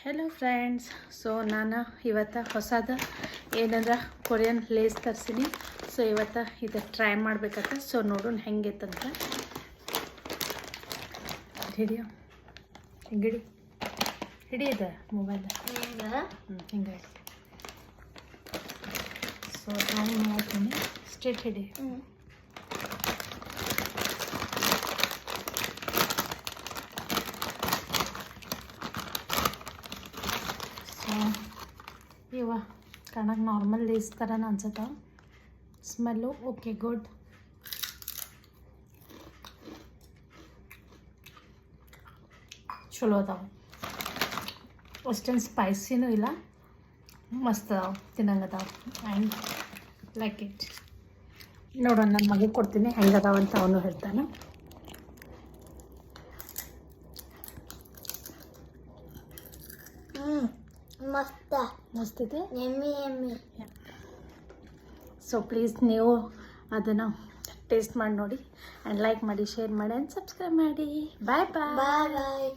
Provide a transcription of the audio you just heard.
Hello friends. So ನಾನು ಇವತ್ತು ಹೊಸದು ಏನಂದ್ರೆ ಕೊರಿಯನ್ ಲೇಸ್ ತರಿಸೀನಿ. ಸೊ ಇವತ್ತು ಇದು ಟ್ರೈ ಮಾಡ್ಬೇಕಂತ. ಸೊ ನೋಡೋಣ ಹೆಂಗೈತಂತ. ಹಿಡಿಯೋ ಹಿಂಗಿಡಿ ಹಿಡಿಯದ ಮೊಬೈಲ್ ಹಿಂಗೆ. ಸೊ ಟ್ರೈ ಮಾಡ್ತೀನಿ. ಸ್ಟ್ರೇಟ್ ಹಿಡಿ. ಇವ ಕಾಣಕ್ಕೆ ನಾರ್ಮಲ್ ಲೇಸ್ ಥರನ ಅನ್ಸುತ್ತೆ. Smell okay, good. ಚಲೋ ಅದಾವೆ, ಅಷ್ಟೇನು ಸ್ಪೈಸಿನೂ ಇಲ್ಲ, ಮಸ್ತ್ ಅದಾವೆ, ತಿನ್ನಂಗದಾವೆ. And like it. ನೋಡೋಣ, ನನ್ನ ಮಗ ಕೊಡ್ತೀನಿ ಹೆಂಗದಾವಂತ ಅವನು ಹೇಳ್ತಾನೆ. ಮಸ್ತ್ ಇದೆ. ಸೊ ಪ್ಲೀಸ್ ನೀವು ಅದನ್ನು ಟೇಸ್ಟ್ ಮಾಡಿ ನೋಡಿ, ಆ್ಯಂಡ್ ಲೈಕ್ ಮಾಡಿ, ಶೇರ್ ಮಾಡಿ, ಆ್ಯಂಡ್ ಸಬ್ಸ್ಕ್ರೈಬ್ ಮಾಡಿ. ಬಾಯ್ ಬಾಯ್.